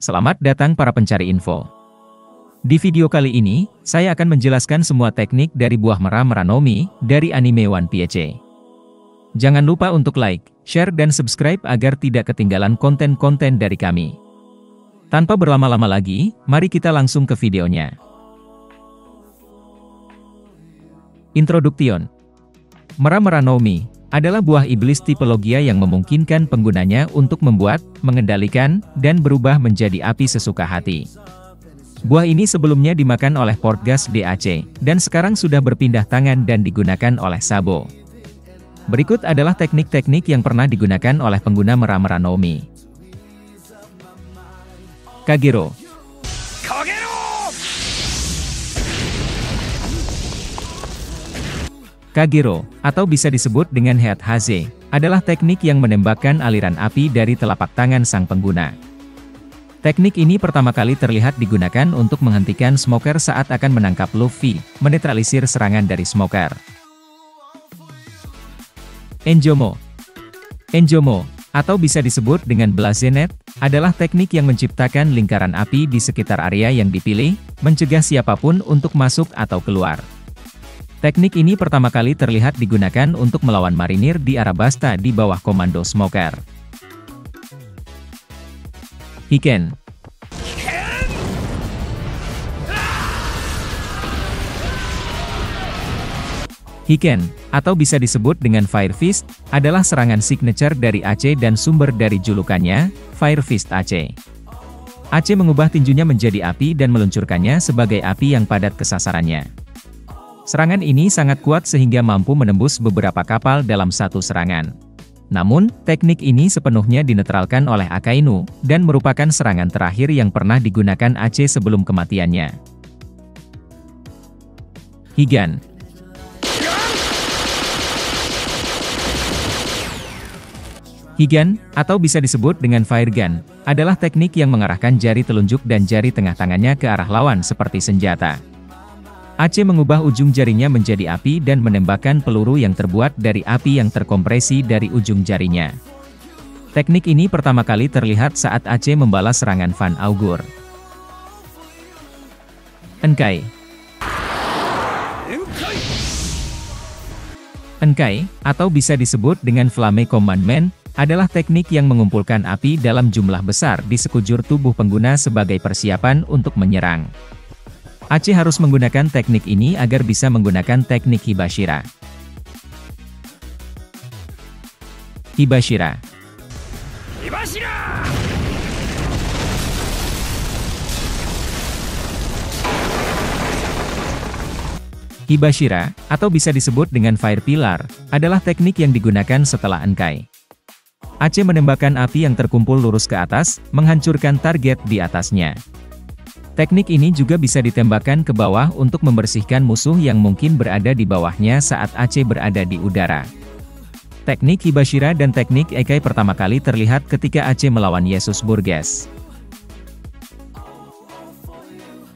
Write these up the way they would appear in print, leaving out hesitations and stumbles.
Selamat datang para pencari info. Di video kali ini, saya akan menjelaskan semua teknik dari buah merah Nomi dari anime One Piece. Jangan lupa untuk like, share dan subscribe agar tidak ketinggalan konten-konten dari kami. Tanpa berlama-lama lagi, mari kita langsung ke videonya. Introduction. Merah Nomi adalah buah iblis tipe Logia yang memungkinkan penggunanya untuk membuat, mengendalikan, dan berubah menjadi api sesuka hati. Buah ini sebelumnya dimakan oleh Portgas DAC, dan sekarang sudah berpindah tangan dan digunakan oleh Sabo. Berikut adalah teknik-teknik yang pernah digunakan oleh pengguna Merah Nomi. Kagero. Kagero, atau bisa disebut dengan Heat Haze, adalah teknik yang menembakkan aliran api dari telapak tangan sang pengguna. Teknik ini pertama kali terlihat digunakan untuk menghentikan Smoker saat akan menangkap Luffy, menetralisir serangan dari Smoker. Enjomo. Enjomo, atau bisa disebut dengan Blazenet, adalah teknik yang menciptakan lingkaran api di sekitar area yang dipilih, mencegah siapapun untuk masuk atau keluar. Teknik ini pertama kali terlihat digunakan untuk melawan marinir di Arabasta di bawah komando Smoker. Hiken. Hiken, atau bisa disebut dengan Fire Fist, adalah serangan signature dari Ace dan sumber dari julukannya, Fire Fist Ace. Ace mengubah tinjunya menjadi api dan meluncurkannya sebagai api yang padat ke sasarannya. Serangan ini sangat kuat sehingga mampu menembus beberapa kapal dalam satu serangan. Namun, teknik ini sepenuhnya dinetralkan oleh Akainu, dan merupakan serangan terakhir yang pernah digunakan Ace sebelum kematiannya. Higan. Higan, atau bisa disebut dengan Fire Gun, adalah teknik yang mengarahkan jari telunjuk dan jari tengah tangannya ke arah lawan seperti senjata. Ace mengubah ujung jarinya menjadi api dan menembakkan peluru yang terbuat dari api yang terkompresi dari ujung jarinya. Teknik ini pertama kali terlihat saat Ace membalas serangan Van Augur. Enkai. Enkai, atau bisa disebut dengan Flame Commandment, adalah teknik yang mengumpulkan api dalam jumlah besar di sekujur tubuh pengguna sebagai persiapan untuk menyerang. Ace harus menggunakan teknik ini agar bisa menggunakan teknik Hibashira. Hibashira. Hibashira, atau bisa disebut dengan Fire Pillar, adalah teknik yang digunakan setelah Enkai. Ace menembakkan api yang terkumpul lurus ke atas, menghancurkan target di atasnya. Teknik ini juga bisa ditembakkan ke bawah untuk membersihkan musuh yang mungkin berada di bawahnya saat Ace berada di udara. Teknik Hibashira dan teknik Enkai pertama kali terlihat ketika Ace melawan Yesus Burgess.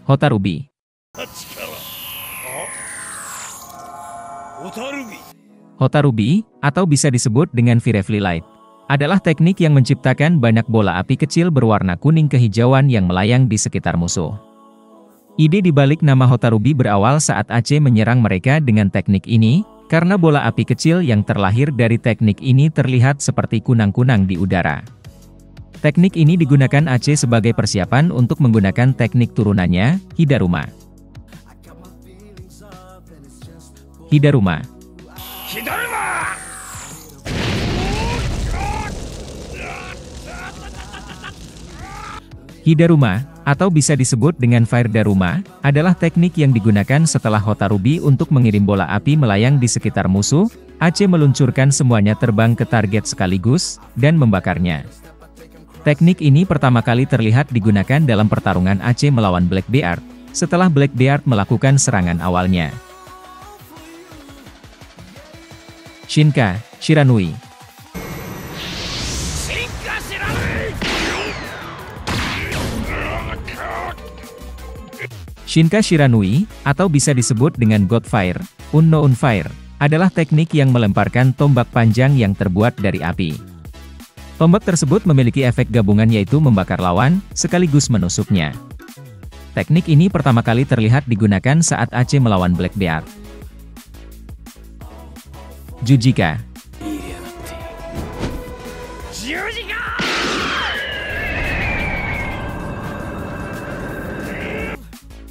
Hotarubi. Hotarubi, atau bisa disebut dengan Firefly Light, adalah teknik yang menciptakan banyak bola api kecil berwarna kuning kehijauan yang melayang di sekitar musuh. Ide dibalik nama Hotarubi berawal saat Ace menyerang mereka dengan teknik ini, karena bola api kecil yang terlahir dari teknik ini terlihat seperti kunang-kunang di udara. Teknik ini digunakan Ace sebagai persiapan untuk menggunakan teknik turunannya, Hidaruma. Hidaruma. Hidaruma, atau bisa disebut dengan Fire Daruma, adalah teknik yang digunakan setelah Hotarubi untuk mengirim bola api melayang di sekitar musuh. Ace meluncurkan semuanya terbang ke target sekaligus, dan membakarnya. Teknik ini pertama kali terlihat digunakan dalam pertarungan Ace melawan Blackbeard, setelah Blackbeard melakukan serangan awalnya. Shinka Shiranui. Shinka Shiranui, atau bisa disebut dengan God Fire, Unknown Fire, adalah teknik yang melemparkan tombak panjang yang terbuat dari api. Tombak tersebut memiliki efek gabungan yaitu membakar lawan, sekaligus menusuknya. Teknik ini pertama kali terlihat digunakan saat Aceh melawan Blackbeard. Jujika.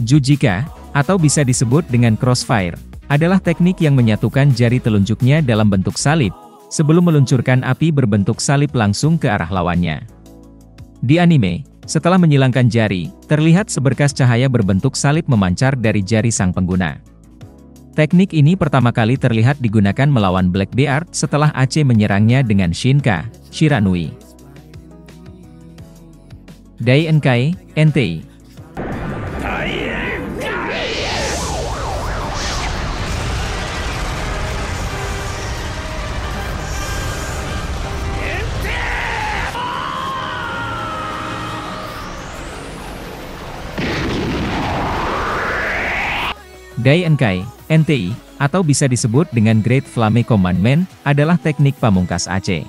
Jujika, atau bisa disebut dengan crossfire, adalah teknik yang menyatukan jari telunjuknya dalam bentuk salib, sebelum meluncurkan api berbentuk salib langsung ke arah lawannya. Di anime, setelah menyilangkan jari, terlihat seberkas cahaya berbentuk salib memancar dari jari sang pengguna. Teknik ini pertama kali terlihat digunakan melawan Blackbeard setelah Aceh menyerangnya dengan Shinka, Shiranui. Dai Enkai, Entei. Dai Enkai, NTI, atau bisa disebut dengan Great Flame Commandment, adalah teknik pamungkas Aceh.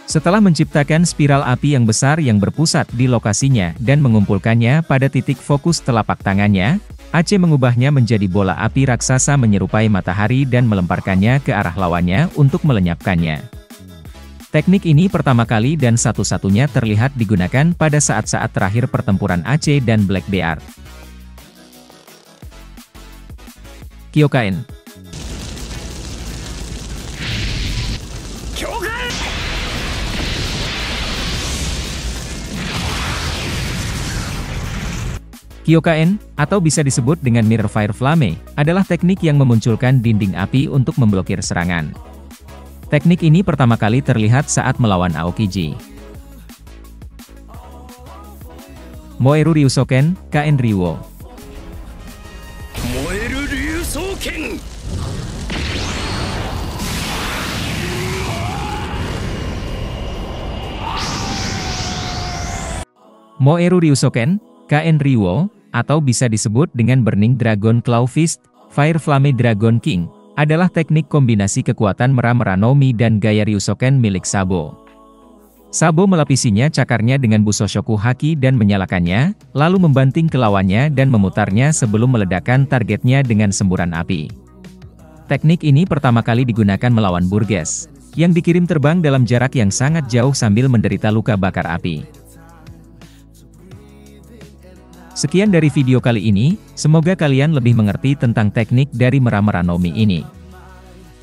Setelah menciptakan spiral api yang besar yang berpusat di lokasinya dan mengumpulkannya pada titik fokus telapak tangannya, Aceh mengubahnya menjadi bola api raksasa menyerupai matahari dan melemparkannya ke arah lawannya untuk melenyapkannya. Teknik ini pertama kali dan satu-satunya terlihat digunakan pada saat-saat terakhir pertempuran Aceh dan Blackbeard. Kyokain. Kyokain, atau bisa disebut dengan Mirror Fire Flame, adalah teknik yang memunculkan dinding api untuk memblokir serangan. Teknik ini pertama kali terlihat saat melawan Aokiji. Moeru Ryusoken, KN Ryuo. Moeru Ryusoken, KN Ryuo, atau bisa disebut dengan Burning Dragon Claw Fist, Fire Flame Dragon King, adalah teknik kombinasi kekuatan Mera-Mera no Mi dan gaya Ryusoken milik Sabo. Sabo melapisinya cakarnya dengan Busoshoku Haki dan menyalakannya, lalu membanting ke lawannya dan memutarnya sebelum meledakkan targetnya dengan semburan api. Teknik ini pertama kali digunakan melawan Burgess, yang dikirim terbang dalam jarak yang sangat jauh sambil menderita luka bakar api. Sekian dari video kali ini, semoga kalian lebih mengerti tentang teknik dari Mera-Mera no Mi ini.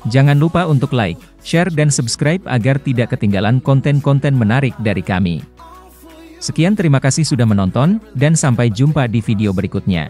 Jangan lupa untuk like, share dan subscribe agar tidak ketinggalan konten-konten menarik dari kami. Sekian terima kasih sudah menonton, dan sampai jumpa di video berikutnya.